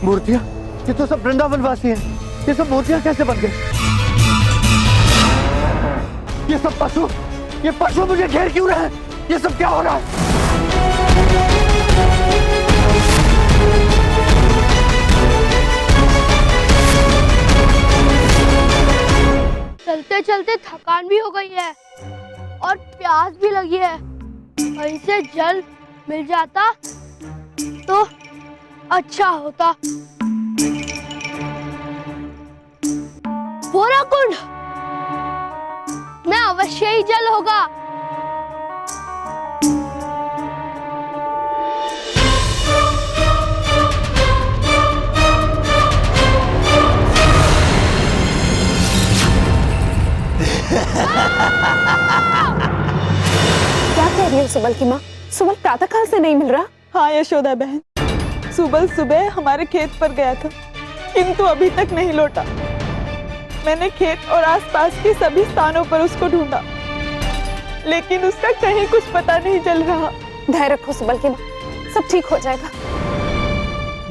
मूर्तियां? ये तो सब वृंदावन वासी हैं। ये सब मूर्तियां कैसे बन गए? ये पशु मुझे घेर क्यों रहे हैं? ये सब क्या हो रहा है? चलते चलते थकान भी हो गई है और प्यास भी लगी है। कहीं से जल मिल जाता तो अच्छा होता। बोरा कुंड में अवश्य ही जल होगा। क्या कह रही हो सुबल की माँ? सुबल प्रातः काल से नहीं मिल रहा। हाँ यशोदा बहन, सुबल सुबह हमारे खेत पर गया था किंतु अभी तक नहीं लौटा। मैंने खेत और आसपास के सभी स्थानों पर उसको ढूंढा लेकिन उसका कहीं कुछ पता नहीं चल रहा। धैर्य रखो सुबल की माँ, सब ठीक हो जाएगा।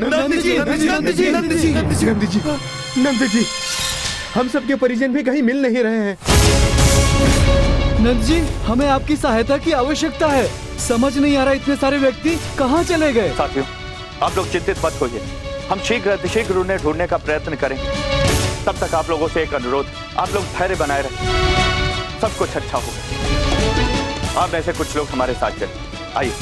नंद जी, हम सबके परिजन भी कहीं मिल नहीं रहे हैं। नंद जी, हमें आपकी सहायता की आवश्यकता है। समझ नहीं आ रहा इतने सारे व्यक्ति कहाँ चले गए। साथियों, आप लोग चिंतित मत होइए, हम शीघ्र उन्हें ढूंढने का प्रयत्न करेंगे। तब तक आप लोगों से एक अनुरोध, आप लोग धैर्य बनाए रखें, सब कुछ अच्छा होगा। आप में से कुछ लोग हमारे साथ चलें, आइए।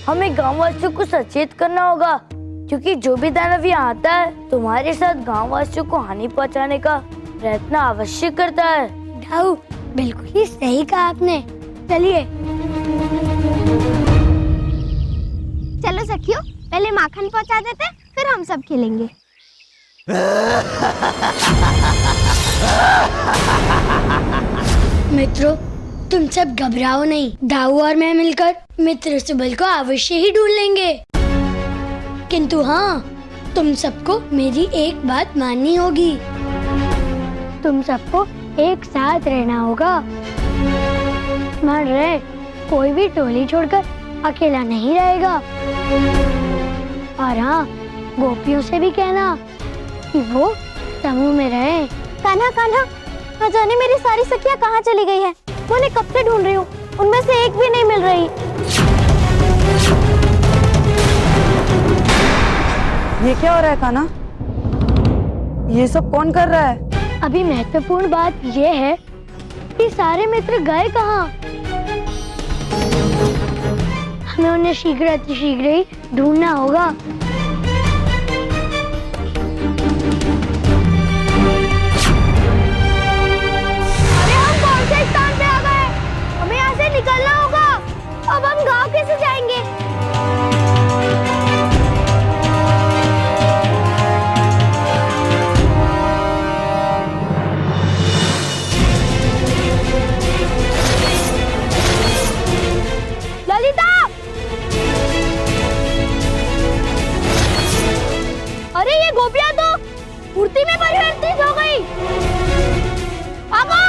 हमें गांव वासियों को सचेत करना होगा क्योंकि जो भी दानव यहाँ आता है तुम्हारे साथ गांव वासियों को हानि पहुँचाने का प्रयत्न अवश्य करता है। दाऊ, बिल्कुल ही सही कहा आपने। चलिए चलो सखियों, पहले माखन पहुंचा देते फिर हम सब खेलेंगे। मित्रों, तुम सब घबराओ नहीं। दाऊ और मैं मिलकर मित्र सुबल को अवश्य ही ढूंढ लेंगे। किंतु हाँ, तुम सबको मेरी एक बात माननी होगी। तुम सबको एक साथ रहना होगा। मान रहे, कोई भी टोली छोड़कर अकेला नहीं रहेगा। और हाँ, गोपियों से भी कहना कि वो समूह में रहे। कान्हा कान्हा, न जाने मेरी सारी सखियां कहाँ चली गई है। मैं उन्हें कब से ढूंढ रही हूँ, उनमें से एक भी नहीं मिल रही। ये क्या हो रहा है कान्हा? ये सब कौन कर रहा है? अभी महत्वपूर्ण बात ये है कि सारे मित्र गए कहाँ। हमें उन्हें शीघ्र ही ढूंढना होगा। अरे हम कौन से स्थान पे आ गए? हमें यहाँ से निकलना होगा। अब हम गांव कैसे जाएंगे? ललिता! अरे ये गोपियां तो मूर्ति में परिवर्तित हो गई। भागो!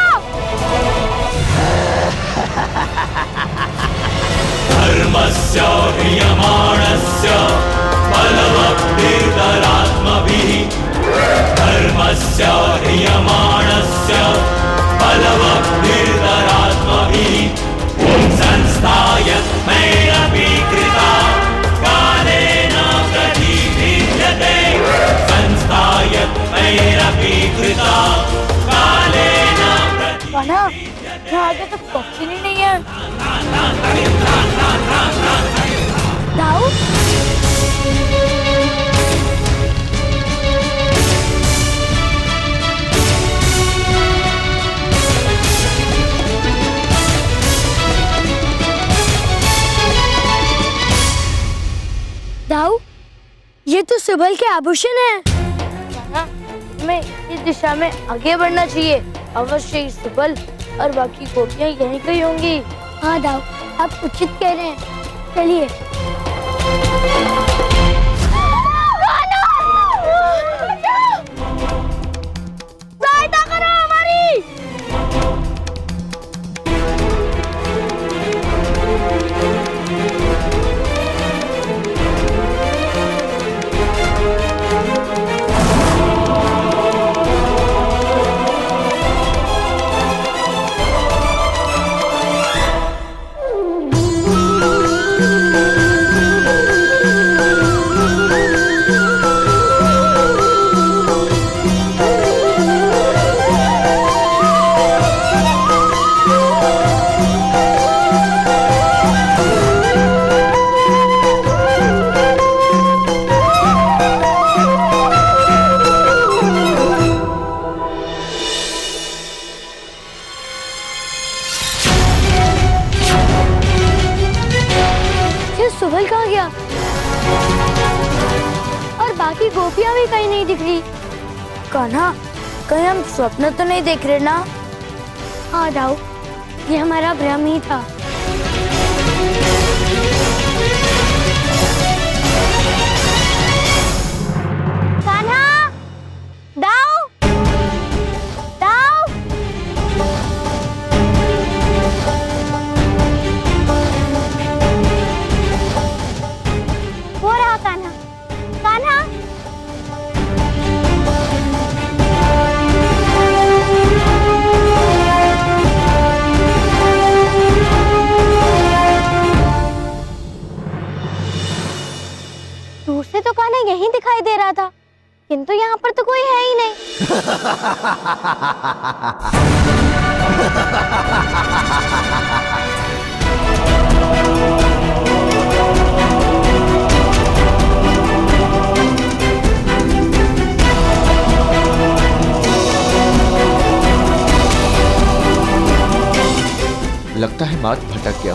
धर्मस्य ह्रियमाणस्य बलवद्भिर्दरात्मभिः। धर्मस्य ह्रियमाणस्य बलवद्भिर्दरात्मभिः। संस्थाय मैरपि कृता कालेन प्रतिभिद्यते। संस्थाय मैरपि कृता कालेन प्रतिभिद्यते। यहाँ आगे तो पक्षी नहीं है। दाऊ? दाऊ, ये तो सुबल के आभूषण है। हमें इस दिशा में आगे बढ़ना चाहिए। अवश्य ही सुबल और बाकी गोपियां यहीं कहीं होंगी। हाँ दाऊ, आप उचित कह रहे हैं। चलिए। सहायता करो हमारी। सुबल कहाँ गया? और बाकी गोपियां भी कहीं नहीं दिख रही। कान्हा, कहीं हम स्वप्न तो नहीं देख रहे ना? हाँ दाऊ, ये हमारा भ्रम ही था। कान्हा, दाऊ, दाऊ। वो रहा कान्हा, कान्हा। दूर से तो कान्हा यहीं दिखाई दे रहा था, किंतु यहाँ पर तो कोई है ही नहीं। लगता है मार्ग भटक गया।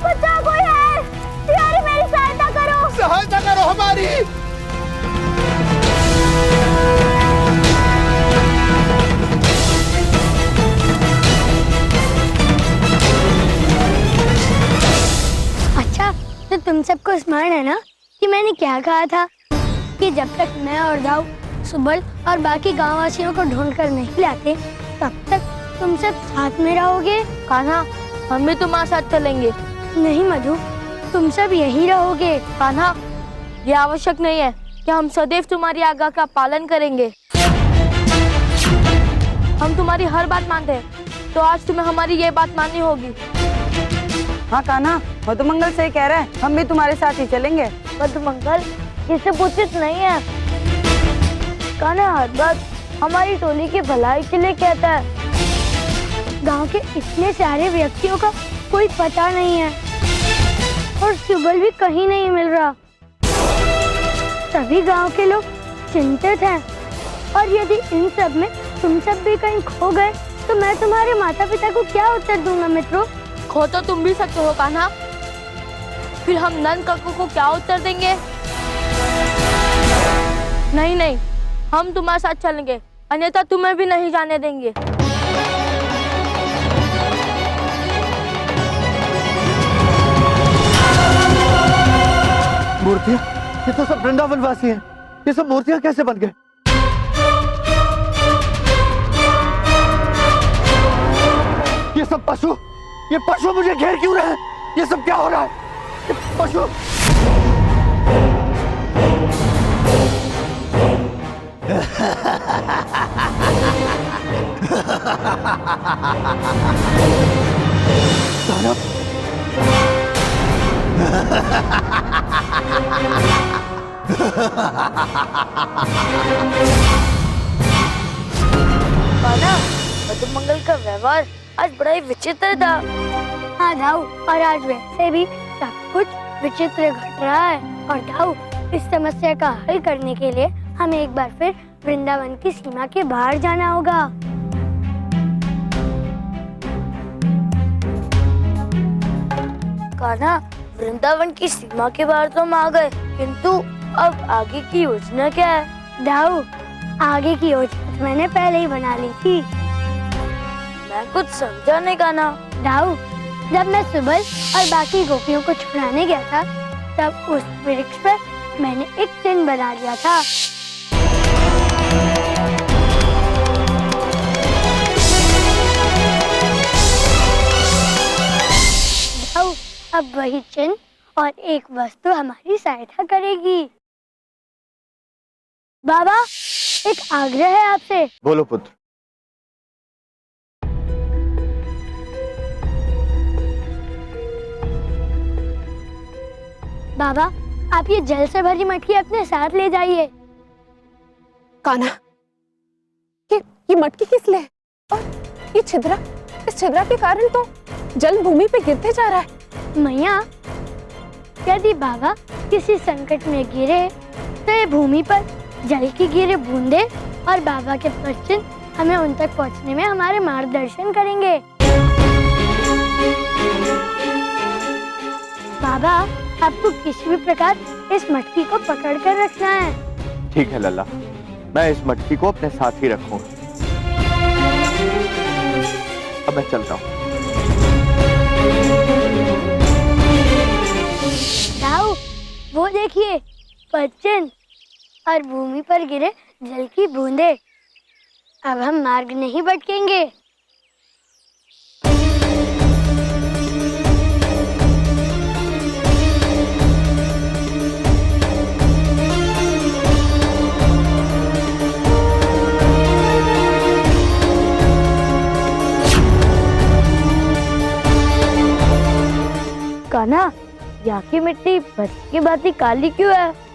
बचाओ, कोई है? यारी मेरी सहायता करो। सहायता करो हमारी। अच्छा, तो तुम सबको स्मरण है ना कि मैंने क्या कहा था कि जब तक मैं और दाऊ सुबल और बाकी गांव वासियों को ढूंढ कर नहीं लाते तब तक तुम सब साथ में रहोगे। कान्हा, हम भी तुम्हारे साथ चलेंगे। नहीं मधु, तुम सब यहीं रहोगे। कान्हा, ये आवश्यक नहीं है कि हम सदैव तुम्हारी आज्ञा का पालन करेंगे। हम तुम्हारी हर बात मानते हैं, तो आज तुम्हें हमारी ये बात माननी होगी। हाँ कान्हा, मधुमंगल सही कह रहा है, हम भी तुम्हारे साथ ही चलेंगे। मधुमंगल, ये सब उचित नहीं है। कान्हा हर बात हमारी टोली की भलाई के लिए कहता है। गांव के इतने सारे व्यक्तियों का कोई पता नहीं है और सुबल भी कहीं नहीं मिल रहा। सभी गांव के लोग चिंतित हैं और यदि इन सब में तुम सब भी कहीं खो गए तो मैं तुम्हारे माता पिता को क्या उत्तर दूंगा मित्रों? खो तो तुम भी सकते हो कान्हा, फिर हम नंद काकू को क्या उत्तर देंगे? नहीं नहीं, हम तुम्हारे साथ चलेंगे, अन्यथा तुम्हें भी नहीं जाने देंगे। मूर्तियाँ, ये तो सब वृंदावन वासी हैं। ये सब मूर्तियाँ कैसे बन गए? ये सब पशु, ये पशु मुझे घेर क्यों रहे हैं? ये सब क्या हो रहा है? ये पशु। दानव। कान्हा, मधुमंगल का व्यवहार आज बड़ा ही विचित्र था। हाँ दाऊ, और आज वैसे भी सब कुछ विचित्र घट रहा है। और दाऊ, इस समस्या का हल करने के लिए हमें एक बार फिर वृंदावन की सीमा के बाहर जाना होगा। कान्हा, वृंदावन की सीमा के बाहर तो हम आ गए, किंतु अब आगे की योजना क्या है? दाऊ, आगे की योजना तो मैंने पहले ही बना ली थी। मैं कुछ समझा नहीं कान्हा। दाऊ, जब मैं सुबल और बाकी गोपियों को छुड़ाने गया था तब उस वृक्ष पर मैंने एक चिन्ह बना दिया था। दाऊ, अब वही चिन्ह और एक वस्तु हमारी सहायता करेगी। बाबा, एक आग्रह है आपसे। बोलो पुत्र। बाबा, आप ये जल से भरी मटकी अपने साथ ले जाइए। कान्हा, ये मटकी किस लिए? और ये छिद्रा, इस छिद्रा के कारण तो जल भूमि पे गिरते जा रहा है। मैया, यदि बाबा किसी संकट में गिरे तो ये भूमि पर जल की गिरे बूंदे और बाबा के पश्चिम हमें उन तक पहुंचने में हमारे मार्गदर्शन करेंगे। बाबा, आपको किसी भी प्रकार इस मटकी को पकड़ कर रखना है। ठीक है लल्ला, मैं इस मटकी को अपने साथ ही रखूंगा। अब मैं चलता हूँ। दाऊ, वो देखिए पश्चिम और भूमि पर गिरे जल की बूंदे। अब हम मार्ग नहीं भटकेंगे। कान्हा, यहाँ की मिट्टी बरस के बाद ही काली क्यों है?